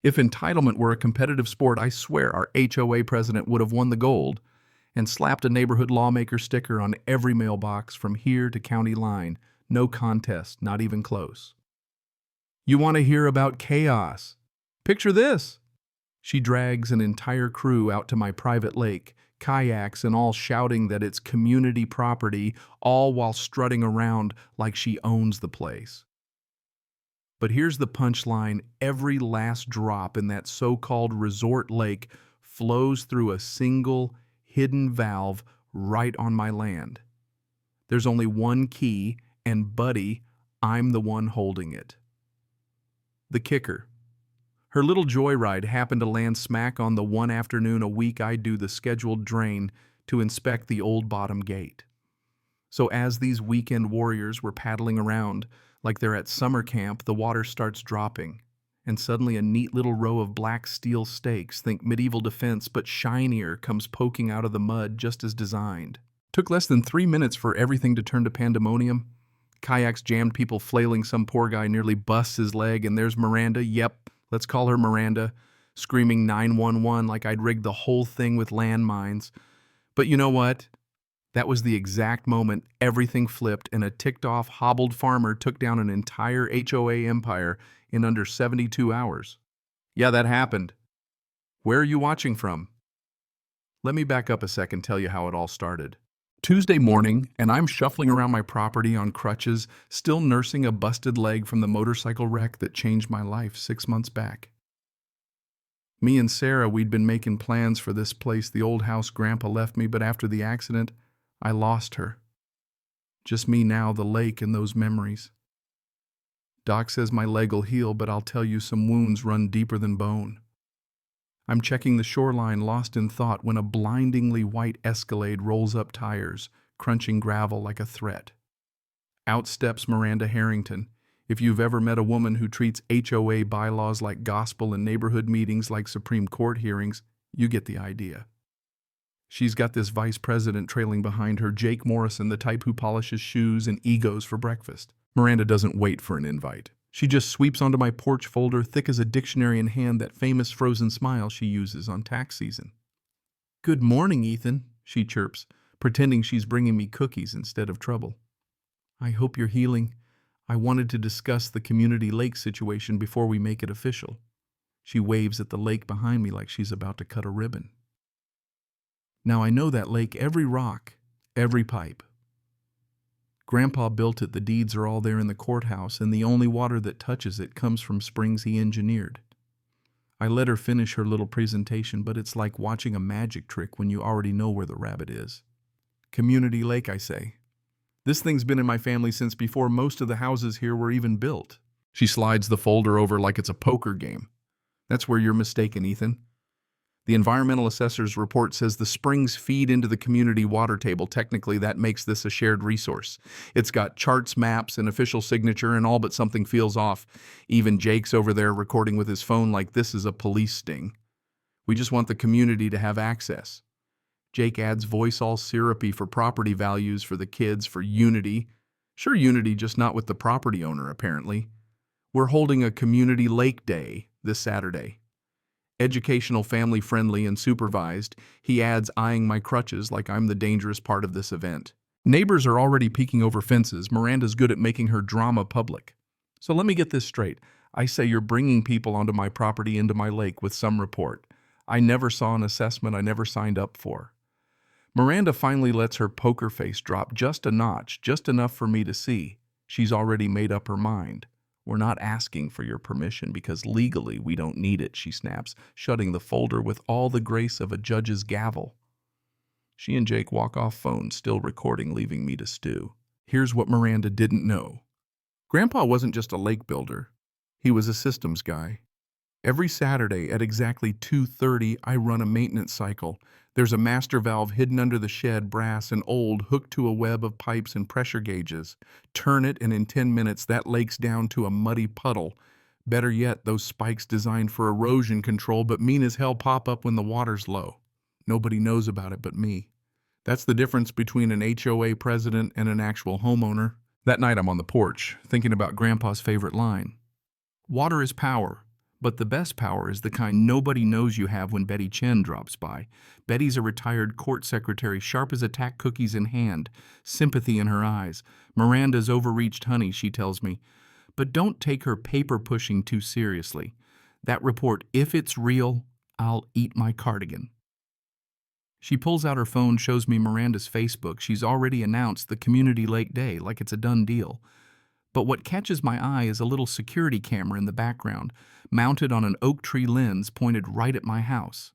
If entitlement were a competitive sport, I swear our HOA president would have won the gold and slapped a neighborhood lawmaker sticker on every mailbox from here to county line. No contest, not even close. You want to hear about chaos? Picture this. She drags an entire crew out to my private lake, kayaks and all, shouting that it's community property, all while strutting around like she owns the place. But here's the punchline: every last drop in that so-called resort lake flows through a single hidden valve right on my land. There's only one key, and buddy, I'm the one holding it. The kicker: her little joyride happened to land smack on the one afternoon a week I do the scheduled drain to inspect the old bottom gate. So as these weekend warriors were paddling around like they're at summer camp, the water starts dropping, and suddenly a neat little row of black steel stakes, think medieval defense but shinier, comes poking out of the mud just as designed. Took less than 3 minutes for everything to turn to pandemonium. Kayaks jammed, people flailing, some poor guy nearly busts his leg, and there's Miranda, yep, let's call her Miranda, screaming 911 like I'd rigged the whole thing with landmines. But you know what? That was the exact moment everything flipped and a ticked-off, hobbled farmer took down an entire HOA empire in under 72 hours. Yeah, that happened. Where are you watching from? Let me back up a sec and tell you how it all started. Tuesday morning, and I'm shuffling around my property on crutches, still nursing a busted leg from the motorcycle wreck that changed my life 6 months back. Me and Sarah, we'd been making plans for this place, the old house Grandpa left me, but after the accident, I lost her. Just me now, the lake, and those memories. Doc says my leg'll heal, but I'll tell you, some wounds run deeper than bone. I'm checking the shoreline, lost in thought, when a blindingly white Escalade rolls up tires, crunching gravel like a threat. Out steps Miranda Harrington. If you've ever met a woman who treats HOA bylaws like gospel and neighborhood meetings like Supreme Court hearings, you get the idea. She's got this vice president trailing behind her, Jake Morrison, the type who polishes shoes and egos for breakfast. Miranda doesn't wait for an invite. She just sweeps onto my porch folder, thick as a dictionary in hand, that famous frozen smile she uses on tax season. "Good morning, Ethan," she chirps, pretending she's bringing me cookies instead of trouble. "I hope you're healing. I wanted to discuss the community lake situation before we make it official." She waves at the lake behind me like she's about to cut a ribbon. Now I know that lake, every rock, every pipe. Grandpa built it, the deeds are all there in the courthouse, and the only water that touches it comes from springs he engineered. I let her finish her little presentation, but it's like watching a magic trick when you already know where the rabbit is. Community lake, I say. This thing's been in my family since before most of the houses here were even built. She slides the folder over like it's a poker game. That's where you're mistaken, Ethan. The environmental assessor's report says the springs feed into the community water table. Technically, that makes this a shared resource. It's got charts, maps, an official signature, and all but something feels off. Even Jake's over there recording with his phone like this is a police sting. We just want the community to have access. Jake adds voice all syrupy for property values, for the kids, for unity. Sure, unity, just not with the property owner, apparently. We're holding a community lake day this Saturday. Educational, family-friendly, and supervised, he adds, eyeing my crutches like I'm the dangerous part of this event. Neighbors are already peeking over fences. Miranda's good at making her drama public. So let me get this straight. I say you're bringing people onto my property, into my lake, with some report. I never saw an assessment I never signed up for. Miranda finally lets her poker face drop just a notch, just enough for me to see. She's already made up her mind. "We're not asking for your permission because legally we don't need it," she snaps, shutting the folder with all the grace of a judge's gavel. She and Jake walk off phone, still recording, leaving me to stew. Here's what Miranda didn't know. Grandpa wasn't just a lake builder. He was a systems guy. Every Saturday at exactly 2:30, I run a maintenance cycle. There's a master valve hidden under the shed, brass and old, hooked to a web of pipes and pressure gauges. Turn it, and in 10 minutes, that lake's down to a muddy puddle. Better yet, those spikes designed for erosion control, but mean as hell, pop up when the water's low. Nobody knows about it but me. That's the difference between an HOA president and an actual homeowner. That night I'm on the porch, thinking about Grandpa's favorite line. Water is power, But the best power is the kind nobody knows you have when Betty Chen drops by. Betty's a retired court secretary, sharp as attack cookies in hand, sympathy in her eyes. Miranda's overreached honey, she tells me. But don't take her paper pushing too seriously. That report, if it's real, I'll eat my cardigan. She pulls out her phone, shows me Miranda's Facebook. She's already announced the Community Lake Day like it's a done deal. But what catches my eye is a little security camera in the background, mounted on an oak tree lens pointed right at my house.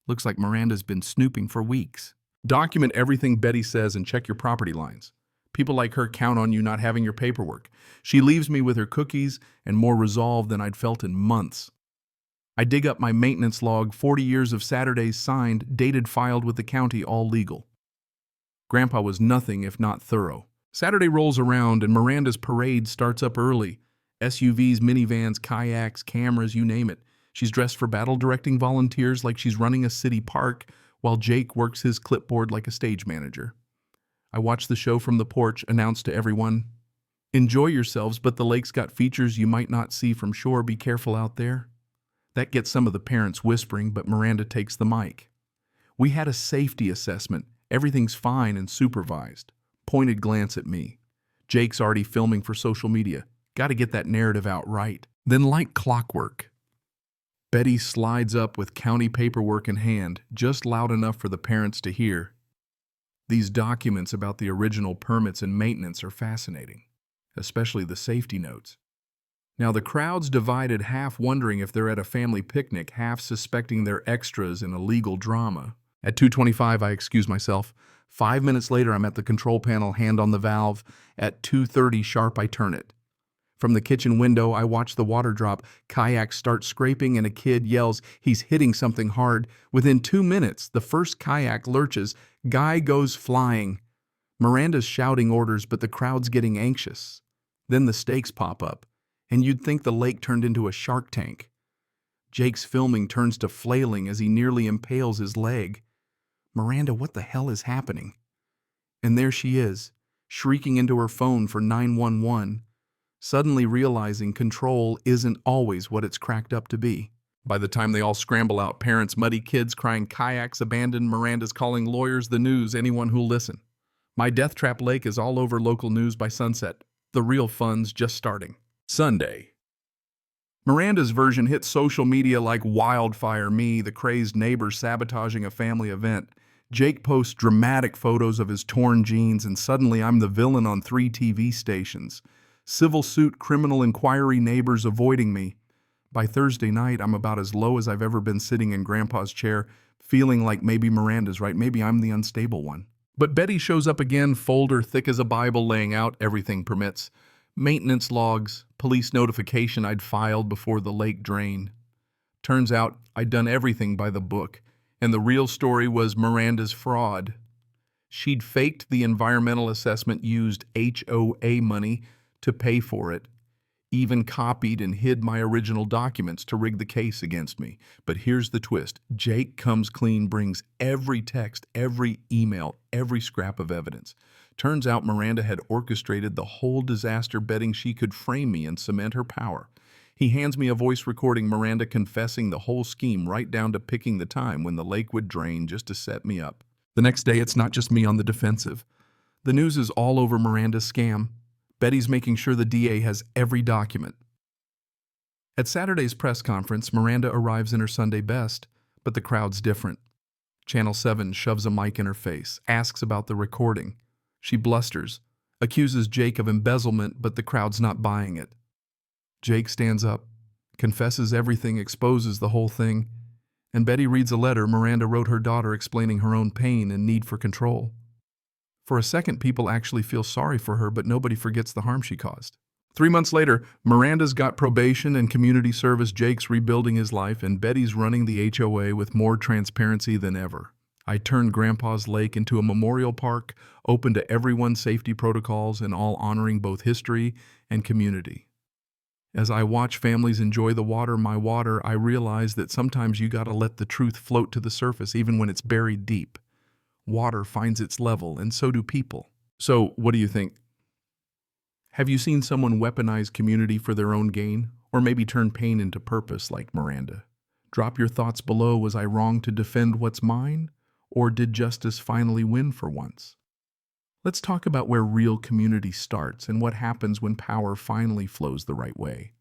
Looks like Miranda's been snooping for weeks. Document everything Betty says and check your property lines. People like her count on you not having your paperwork. She leaves me with her cookies and more resolve than I'd felt in months. I dig up my maintenance log, 40 years of Saturdays signed, dated, filed with the county, all legal. Grandpa was nothing if not thorough. Saturday rolls around and Miranda's parade starts up early. SUVs, minivans, kayaks, cameras, you name it. She's dressed for battle, directing volunteers like she's running a city park, while Jake works his clipboard like a stage manager. I watch the show from the porch, announce to everyone, "Enjoy yourselves, but the lake's got features you might not see from shore. Be careful out there." That gets some of the parents whispering, but Miranda takes the mic. "We had a safety assessment. Everything's fine and supervised." Pointed glance at me. Jake's already filming for social media. Got to get that narrative out right. Then, like clockwork, Betty slides up with county paperwork in hand, just loud enough for the parents to hear. These documents about the original permits and maintenance are fascinating, especially the safety notes. Now the crowd's divided, half wondering if they're at a family picnic, half suspecting they're extras in a legal drama. At 2:25, I excuse myself. 5 minutes later, I'm at the control panel, hand on the valve. At 2:30 sharp, I turn it. From the kitchen window, I watch the water drop. Kayaks start scraping and a kid yells he's hitting something hard. Within 2 minutes, the first kayak lurches. Guy goes flying. Miranda's shouting orders, but the crowd's getting anxious. Then the stakes pop up, and you'd think the lake turned into a shark tank. Jake's filming turns to flailing as he nearly impales his leg. Miranda, what the hell is happening? And there she is, shrieking into her phone for 911, suddenly realizing control isn't always what it's cracked up to be. By the time they all scramble out, parents, muddy kids crying, kayaks abandoned, Miranda's calling lawyers, the news, anyone who'll listen. My death trap lake is all over local news by sunset. The real fun's just starting. Sunday. Miranda's version hit social media like wildfire. Me, the crazed neighbor sabotaging a family event. Jake posts dramatic photos of his torn jeans, and suddenly I'm the villain on 3 TV stations. Civil suit, criminal inquiry, neighbors avoiding me. By Thursday night, I'm about as low as I've ever been, sitting in Grandpa's chair, feeling like maybe Miranda's right, maybe I'm the unstable one. But Betty shows up again, folder thick as a Bible, laying out everything permits. Maintenance logs, police notification I'd filed before the lake drained. Turns out I'd done everything by the book, and the real story was Miranda's fraud. She'd faked the environmental assessment, used HOA money to pay for it, even copied and hid my original documents to rig the case against me. But here's the twist. Jake comes clean, brings every text, every email, every scrap of evidence. Turns out Miranda had orchestrated the whole disaster, betting she could frame me and cement her power. He hands me a voice recording, Miranda confessing the whole scheme, right down to picking the time when the lake would drain just to set me up. The next day, it's not just me on the defensive. The news is all over Miranda's scam. Betty's making sure the DA has every document. At Saturday's press conference, Miranda arrives in her Sunday best, but the crowd's different. Channel 7 shoves a mic in her face, asks about the recording. She blusters, accuses Jake of embezzlement, but the crowd's not buying it. Jake stands up, confesses everything, exposes the whole thing, and Betty reads a letter Miranda wrote her daughter explaining her own pain and need for control. For a second, people actually feel sorry for her, but nobody forgets the harm she caused. 3 months later, Miranda's got probation and community service, Jake's rebuilding his life, and Betty's running the HOA with more transparency than ever. I turned Grandpa's Lake into a memorial park, open to everyone's safety protocols and all honoring both history and community. As I watch families enjoy the water, my water, I realize that sometimes you gotta let the truth float to the surface even when it's buried deep. Water finds its level, and so do people. So, what do you think? Have you seen someone weaponize community for their own gain? Or maybe turn pain into purpose like Miranda. Drop your thoughts below. Was I wrong to defend what's mine? Or did justice finally win for once? Let's talk about where real community starts and what happens when power finally flows the right way.